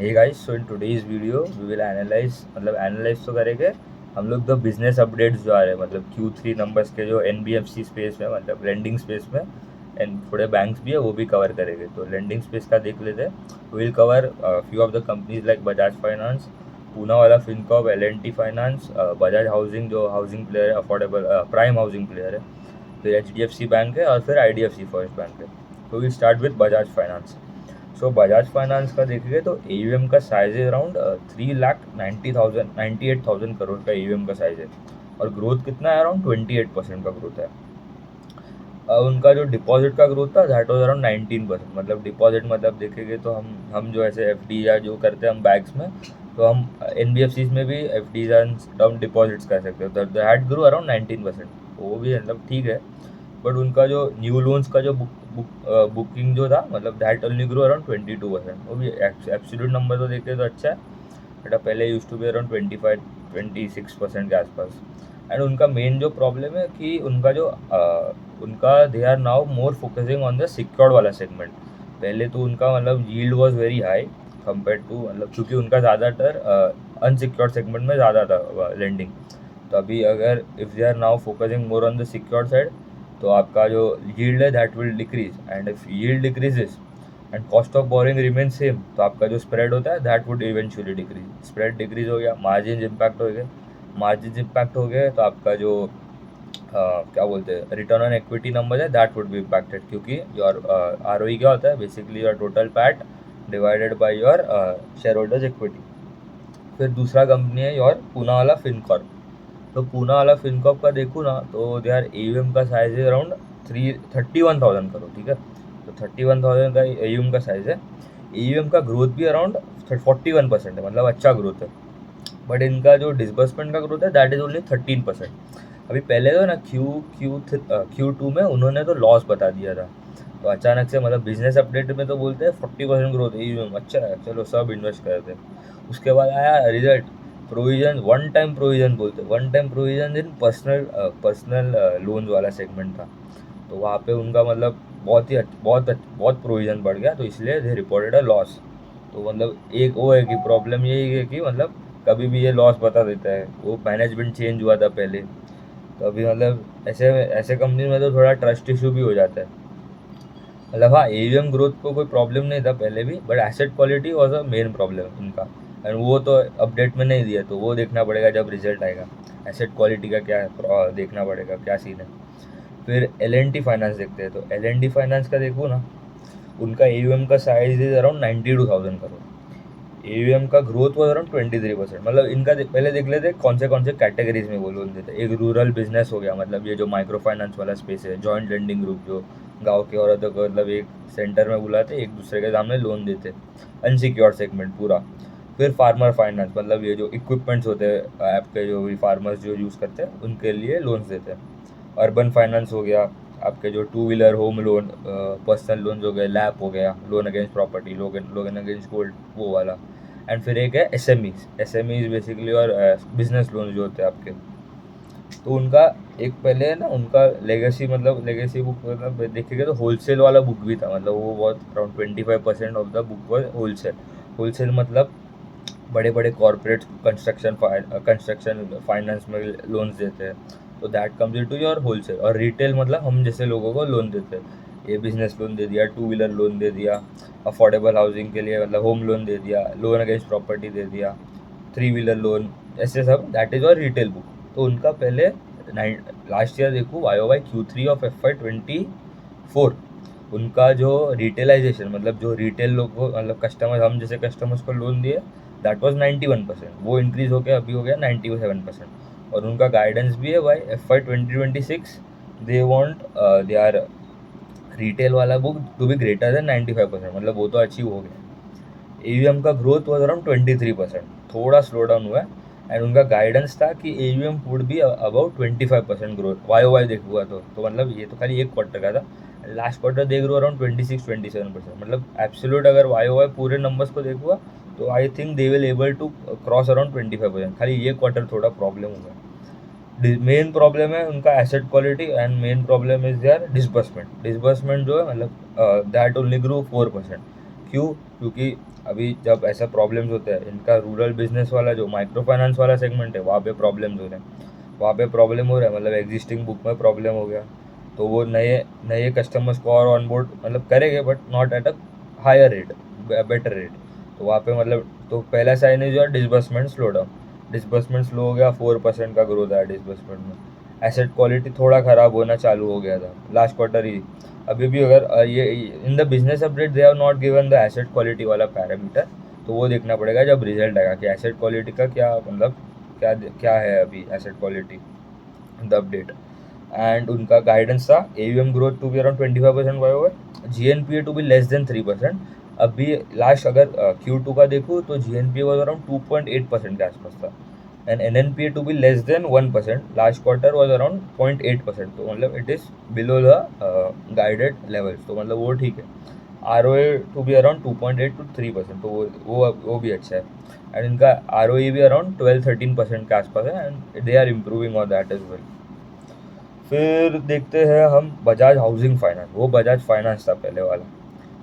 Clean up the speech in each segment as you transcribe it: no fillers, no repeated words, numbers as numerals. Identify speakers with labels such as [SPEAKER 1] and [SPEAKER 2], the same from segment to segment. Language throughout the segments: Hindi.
[SPEAKER 1] Hey guys, so in today's video we will analyze तो करेंगे हम लोग द बिजनेस अपडेट्स जो आ रहे हैं, मतलब Q3 नंबर्स के जो NBFC स्पेस में, मतलब लेंडिंग स्पेस में, एंड थोड़े बैंक्स भी है वो भी कवर करेंगे। तो लेंडिंग स्पेस का देख लेते हैं। Will cover few of the companies like Bajaj finance, Poonawalla Fincorp, L&T finance, Bajaj housing जो हाउसिंग प्लेयर है, अफोर्डेबल प्राइम हाउसिंग प्लेयर है, फिर HDFC बैंक है और फिर IDFC फर्स्ट बैंक है। तो we start with Bajaj finance. So Bajaj finance का देखेंगे तो AUM का साइज है अराउंड 3,98,000 करोड़ का AUM का साइज है, और ग्रोथ कितना है, अराउंड 28% का ग्रोथ है। उनका जो डिपॉजिट का ग्रोथ था दैट वाज अराउंड 19%। मतलब डिपॉजिट मतलब देखेंगे तो हम जो ऐसे FD या जो करते हैं हम बैंक्स में, तो हम NBFCs में भी FDs एंड टर्म डिपॉजिट्स कर सकते हो। That grow around 19%। वो भी मतलब ठीक है, बट उनका जो न्यू लोन्स का जो बुकिंग जो था, मतलब दैट ओनली ग्रो अराउंड 22%। वो भी एब्सोल्यूट नंबर तो देखे तो अच्छा है, बट पहले यूज टू बी अराउंड 25-26% के आसपास। एंड उनका मेन जो प्रॉब्लम है कि उनका जो उनका they are now more focusing on the secured वाला सेगमेंट। पहले तो उनका मतलब yield was very high compare to, मतलब क्योंकि उनका ज़्यादातर अनसिक्योर्ड सेगमेंट में ज़्यादा था लेंडिंग। तो अभी अगर if they are now focusing more on the secured side, तो आपका जो यील्ड है that will decrease, and if yield decreases and cost of borrowing remain same, तो आपका जो स्प्रेड होता है that would eventually decrease. Spread decrease हो गया, मार्जिन इम्पैक्ट हो गए, मार्जिन इम्पैक्ट हो गए, तो आपका जो क्या बोलते हैं रिटर्न ऑन इक्विटी नंबर है दैट वुड बी इम्पैक्टेड, क्योंकि योर ROE क्या होता है, basically your total PAT divided by your share holders equity. फिर दूसरा कंपनी है योर पूना वाला फिनकॉर्प। तो पूना वाला फिनकॉर्प का देखूँ ना, तो यार AUM का साइज है अराउंड 31,000 करोड़, ठीक है। तो 31,000 का AUM का साइज है। AUM का ग्रोथ भी अराउंड 41% है, मतलब अच्छा ग्रोथ है। बट इनका जो डिसबर्समेंट का ग्रोथ है दैट इज ओनली 13%। अभी पहले तो ना Q2 में उन्होंने तो लॉस बता दिया था। तो अचानक से मतलब बिजनेस अपडेट में तो बोलते हैं 40% ग्रोथ AUM, अच्छा है, चलो सब इन्वेस्ट करते हैं। उसके बाद आया result, provision, one time provision बोलते, one time provision in personal loans वाला सेगमेंट था। तो वहाँ पे उनका मतलब बहुत प्रोविजन बढ़ गया, तो इसलिए दे रिपोर्टेड अ लॉस। तो मतलब एक वो है कि प्रॉब्लम यही है कि मतलब कभी भी ये लॉस बता देता है। वो मैनेजमेंट चेंज हुआ था पहले, तो अभी मतलब ऐसे ऐसे कंपनी में तो थोड़ा ट्रस्ट इशू भी हो जाता है। मतलब हाँ, AUM ग्रोथ को कोई प्रॉब्लम नहीं था पहले भी, but asset quality was a main problem इनका। एंड वो तो अपडेट में नहीं दिया, तो वो देखना पड़ेगा जब रिजल्ट आएगा। एसेट क्वालिटी का क्या देखना पड़ेगा, क्या सीन है। फिर L&T फाइनेंस देखते हैं। तो L&T फाइनेंस का देखो ना, उनका AUM का size is around 92,000 crore. AUM का ग्रोथ वो अराउंड 23%। मतलब इनका पहले देख लेते हैं कौन से कैटेगरीज में वो लोन देते हैं। एक रूरल बिजनेस हो गया, मतलब ये जो माइक्रो फाइनेंस वाला स्पेस है, जॉइंट लेंडिंग ग्रुप जो गांव के औरतों को मतलब एक सेंटर में बुलाते, एक दूसरे के सामने लोन देते, अनसिक्योर्ड सेगमेंट पूरा। फिर फार्मर फाइनेंस, मतलब ये जो इक्विपमेंट्स होते हैं आपके, जो भी फार्मर्स जो यूज़ करते हैं उनके लिए लोन्स देते हैं। अर्बन फाइनेंस हो गया, आपके जो two wheeler home loan, personal loan हो गए, लैप हो गया, loan against property, loan against gold, वो वाला। एंड फिर एक है SMEs बेसिकली, और बिजनेस लोन जो होते हैं आपके। तो उनका एक पहले है ना, उनका लेगेसी, मतलब लेगेसी बुक मतलब देखेगा तो होलसेल वाला बुक भी था। मतलब वो बहुत around 25% of the book was wholesale. Wholesale मतलब बड़े बड़े कॉरपोरेट कंस्ट्रक्शन फाइनेंस में लोन्स देते हैं, तो that comes into your wholesale. और रिटेल मतलब हम जैसे लोगों को लोन देते हैं, ये बिजनेस लोन दे दिया, टू व्हीलर लोन दे दिया, अफोर्डेबल हाउसिंग के लिए मतलब होम लोन दे दिया, लोन अगेंस्ट प्रॉपर्टी दे दिया, थ्री व्हीलर लोन, ऐसे सब दैट इज और रिटेल बुक। तो उनका पहले लास्ट ईयर देखो YoY Q3 ऑफ FY24, उनका जो रिटेलाइजेशन, मतलब जो रिटेल लोग को, मतलब कस्टमर, हम जैसे कस्टमर्स को लोन दिए, दैट वाज 91%। वो इंक्रीज होकर अभी हो गया 97%। और उनका गाइडेंस भी है भाई FY2026, they want they are retail वाला book to be greater than 95%, मतलब वो तो अचीव हो गया। AUM का ग्रोथ वॉज अराउंड 23%, थोड़ा स्लो डाउन हुआ है। एंड उनका गाइडेंस था कि AUM would be about 25% growth YoY देखूंगा तो मतलब ये तो खाली एक क्वार्टर का था। लास्ट क्वार्टर देख रहा हूँ अराउंड 26-27%। मतलब एब्सोल्यूट अगर YoY पूरे नंबर्स को देखूंगा, तो I think they will able to cross around 25%। खाली ये क्वार्टर थोड़ा प्रॉब्लम हुआ। मेन प्रॉब्लम है उनका asset quality, and main problem is their disbursement. Disbursement जो है मतलब दैट ओनली ग्रो 4%। क्यों? क्योंकि अभी जब ऐसा प्रॉब्लम्स होते हैं, इनका रूरल बिजनेस वाला जो माइक्रो फाइनेंस वाला सेगमेंट है, वहाँ पे प्रॉब्लम्स हो रहे हैं, वहाँ पे प्रॉब्लम हो रहा है, मतलब एग्जिस्टिंग बुक में प्रॉब्लम हो गया, तो वो नए नए कस्टमर्स को और ऑन बोर्ड मतलब करेंगे, but not at a higher rate, better rate. तो वहाँ पे मतलब तो पहला साइन है जो है disbursement slow down, disbursement slow हो गया, 4% का ग्रोथ आया डिसबर्समेंट में। एसेट क्वालिटी थोड़ा ख़राब होना चालू हो गया था लास्ट क्वार्टर ही। अभी भी अगर ये in the business update they have not given the asset quality वाला पैरामीटर, तो वो देखना पड़ेगा जब रिजल्ट आएगा कि एसेट क्वालिटी का क्या मतलब क्या क्या है अभी asset quality the update. And उनका गाइडेंस था AUM growth to be around 25% Y, GNPA to be less than 3%। अभी लास्ट अगर Q2 का देखूँ तो GNPA वॉज अराउंड 2.8% के आसपास था, and NNPA to be less than 1%। Last quarter was around 0.8%, तो मतलब it is below the guided levels, तो मतलब वो ठीक है। ROA to be around 2.8 to 3%, तो वो भी अच्छा है। एंड इनका ROE भी अराउंड 12-13% के आसपास है, and they are improving on that as well. फिर देखते हैं हम बजाज हाउसिंग फाइनेंस, वो बजाज फाइनेंस था पहले वाला।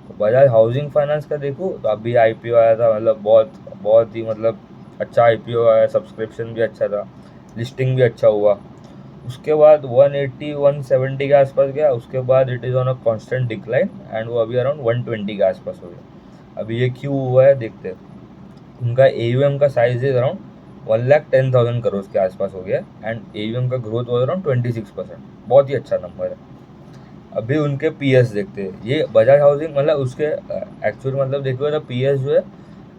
[SPEAKER 1] तो बजाज हाउसिंग फाइनेंस का देखो तो अभी IPO आया था, मतलब बहुत बहुत ही मतलब अच्छा IPO आया, सब्सक्रिप्शन भी अच्छा था, लिस्टिंग भी अच्छा हुआ। उसके बाद 180-170 के आसपास गया, उसके बाद it is on a constant decline, and वो अभी अराउंड 120 के आसपास हो गया। अभी ये क्यों हुआ है देखते हैं। उनका AUM का साइज इज अराउंड 1,10,000 करोड़ के आसपास हो गया, एंड AUM का ग्रोथ वॉज अराउंड 26%, बहुत ही अच्छा नंबर है। अभी उनके PS देखते हैं, ये बजाज हाउसिंग मतलब उसके एक्चुअल मतलब देखो तो PS जो है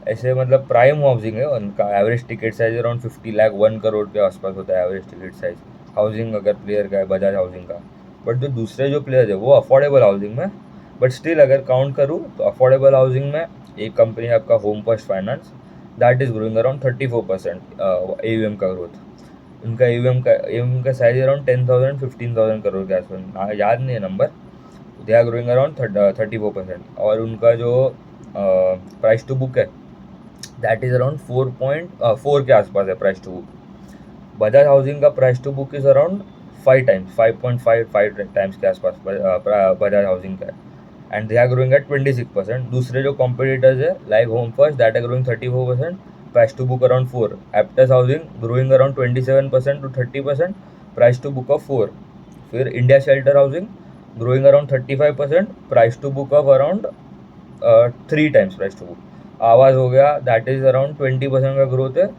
[SPEAKER 1] ऐसे मतलब प्राइम हाउसिंग है, उनका average ticket size around 50 lakh 1 crore के आसपास होता है एवरेज टिकट साइज हाउसिंग अगर प्लेयर का है बजाज हाउसिंग का। बट जो दूसरे जो प्लेयर है वो अफोर्डेबल हाउसिंग में, बट स्टिल अगर काउंट करूँ तो अफोर्डेबल हाउसिंग में एक कंपनी है आपका home first finance, that is growing around 34% AUM का ग्रोथ। उनका AUM का साइज अराउंड 10,000-15,000 करोड़ के आसपास, याद नहीं है number. They are growing around 34%, और उनका जो प्राइस टू बुक है दैट इज अराउंड 4.4 के आसपास है price to book. Bajaj housing का price to book is around 5 times, 5.55 times के आसपास बजाज हाउसिंग का है, and they are growing at 26%। दूसरे जो कॉम्पिटिटर्स है like home first that are growing 34%, price to book around 4। Aptus housing growing around 27% to 30%, price to book of 4। फिर India shelter housing growing around 35%, price to book of around 3 times price to book. आवाज़ हो गया दैट इज़ अराउंड 20% का ग्रोथ है,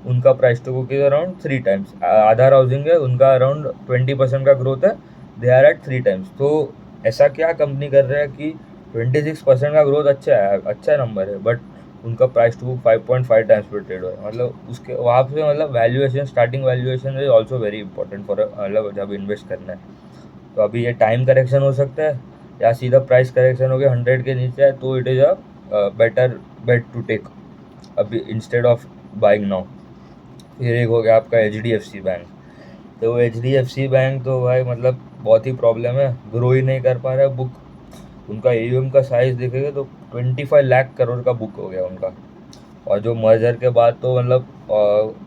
[SPEAKER 1] उनका price to book is around 3 times. Aadhaar housing है उनका अराउंड 20% का ग्रोथ है, दे आर एट 3 टाइम्स। तो ऐसा क्या कंपनी कर रहा है कि 26% का ग्रोथ अच्छा है, अच्छा नंबर है, बट उनका प्राइस टू बुक 5.5 टाइम्स पर ट्रेड हुआ है। मतलब उसके वहाँ पे मतलब valuation, starting valuation is also very important for मतलब जब इन्वेस्ट करना है। तो अभी ये टाइम करेक्शन हो सकता है या सीधा प्राइस करेक्शन हो गया 100 के नीचे है, तो it is a better bet to take अभी इंस्टेड ऑफ बाइंग नाउ। फिर एक हो गया आपका HDFC बैंक। तो HDFC बैंक तो भाई मतलब बहुत ही प्रॉब्लम है, ग्रो ही नहीं कर पा रहा है बुक। उनका AUM का साइज देखेगा तो 25 लाख करोड़ का बुक हो गया उनका, और जो मर्जर के बाद तो मतलब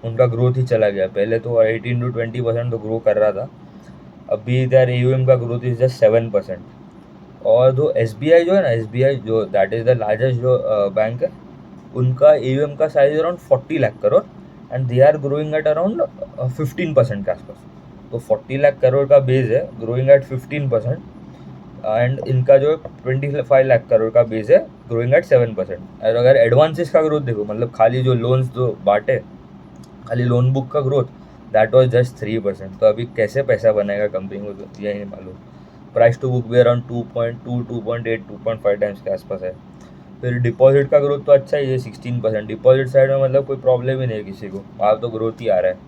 [SPEAKER 1] उनका ग्रोथ ही चला गया। पहले तो 18-20% तो ग्रो कर रहा था, अभी इधर AUM का ग्रोथ इज जस्ट 7%। और जो SBI जो है ना, SBI जो दैट इज़ द लार्जेस्ट जो बैंक है, उनका AUM का size around 40 lakh crore, and they are growing at around 15% के आसपास। तो 40 लाख करोड़ का बेस है, ग्रोइंग एट 15%, एंड इनका जो 25 लाख करोड़ का बेस है, ग्रोइंग एट 7%। और अगर एडवांसेस का ग्रोथ देखो, मतलब खाली जो लोन्स जो बांटे, खाली लोन बुक का ग्रोथ दैट वाज जस्ट 3%। तो अभी कैसे पैसा बनेगा कंपनी को तो यही नहीं मालूम। प्राइस टू बुक भी अराउंड 2.2, 2.8, 2.5 टाइम्स के आसपास है। फिर डिपॉजिट का ग्रोथ तो अच्छा ही है 16%। डिपॉजिट साइड में मतलब कोई प्रॉब्लम ही नहीं है किसी को, वहाँ तो ग्रोथ ही आ रहा है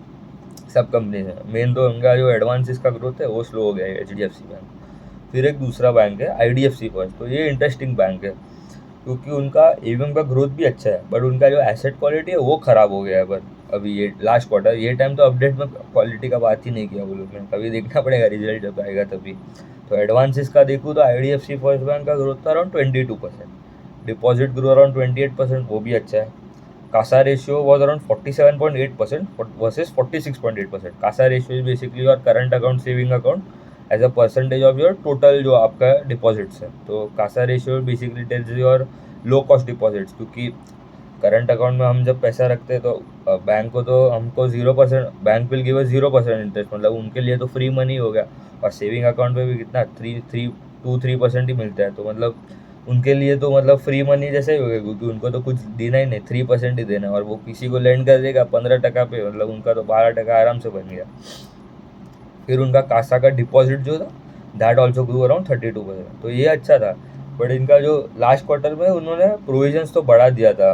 [SPEAKER 1] सब कंपनी से। मेन तो उनका जो एडवांसेस का ग्रोथ है वो स्लो हो गया है HDFC बैंक। फिर एक दूसरा बैंक है IDFC फर्स्ट, तो ये इंटरेस्टिंग बैंक है क्योंकि उनका AUM का ग्रोथ भी अच्छा है, बट उनका जो एसेट क्वालिटी है वो ख़राब हो गया है। पर अभी ये लास्ट क्वार्टर, ये टाइम तो अपडेट में क्वालिटी का बात ही नहीं किया वो लोग ने, कभी देखना पड़ेगा रिजल्ट जब आएगा तभी। तो एडवांसेस का देखूँ तो IDFC फर्स्ट बैंक का ग्रोथ था अराउंड 22%, डिपॉजिट ग्रो अराउंड 28%, वो भी अच्छा है। CASA ratio was around 47.8% versus 46.8%। CASA ratio is basically your current account, saving account as a percentage of your total जो आपका डिपॉजिट्स है। तो CASA ratio basically tells your low cost deposits, क्योंकि करंट अकाउंट में हम जब पैसा रखते हैं तो बैंक को तो हमको 0%, bank will give us 0% interest, मतलब उनके लिए तो फ्री मनी हो गया। और सेविंग अकाउंट पे भी कितना 3% ही मिलता है, तो मतलब उनके लिए तो मतलब फ्री मनी जैसे ही हो गया, क्योंकि उनको तो कुछ देना ही नहीं, 3% ही देना है, और वो किसी को लेंड कर देगा 15% पे, मतलब उनका तो 12% आराम से बन गया। फिर उनका कासा का डिपॉजिट जो था दैट ऑल्सो ग्रू अराउंड 32%, तो ये अच्छा था। बट इनका जो लास्ट क्वार्टर में उन्होंने प्रोविजंस तो बढ़ा दिया था,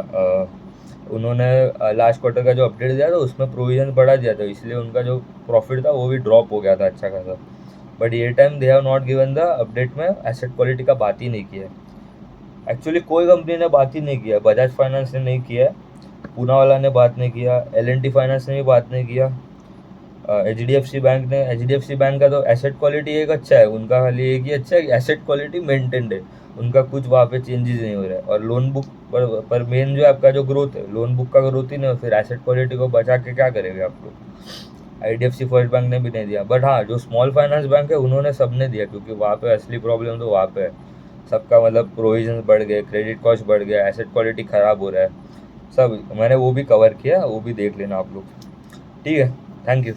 [SPEAKER 1] उन्होंने लास्ट क्वार्टर का जो अपडेट दिया था उसमें प्रोविजन बढ़ा दिया था, इसलिए उनका जो प्रॉफिट था वो भी ड्रॉप हो गया था अच्छा खासा। बट ये time they have not given the update में एसेट क्वालिटी का बात ही नहीं किया। एक्चुअली कोई कंपनी ने बात ही नहीं किया, बजाज फाइनेंस ने नहीं किया, पूना वाला ने बात नहीं किया, L&T फाइनेंस ने भी बात नहीं किया, HDFC बैंक ने, HDFC बैंक का तो एसेट क्वालिटी एक अच्छा है, उनका खाली एक ही अच्छा है कि एसेट क्वालिटी मेंटेन्ड है, उनका कुछ वहाँ पे चेंजेस नहीं हो रहा है। और लोन बुक पर मेन जो आपका जो ग्रोथ है, लोन बुक का ग्रोथ ही नहीं हो, फिर एसेट क्वालिटी को बचा के क्या करेंगे आप लोग। IDFC फर्स्ट बैंक ने भी नहीं दिया, बट हाँ जो स्मॉल फाइनेंस बैंक है उन्होंने सबने दिया, क्योंकि वहाँ पे असली प्रॉब्लम तो वहाँ पे है। सबका मतलब प्रोविजन बढ़ गए, क्रेडिट कॉस्ट बढ़ गया, एसेट क्वालिटी ख़राब हो रहा है, सब मैंने वो भी कवर किया, वो भी देख लेना आप लोग। ठीक है, थैंक यू।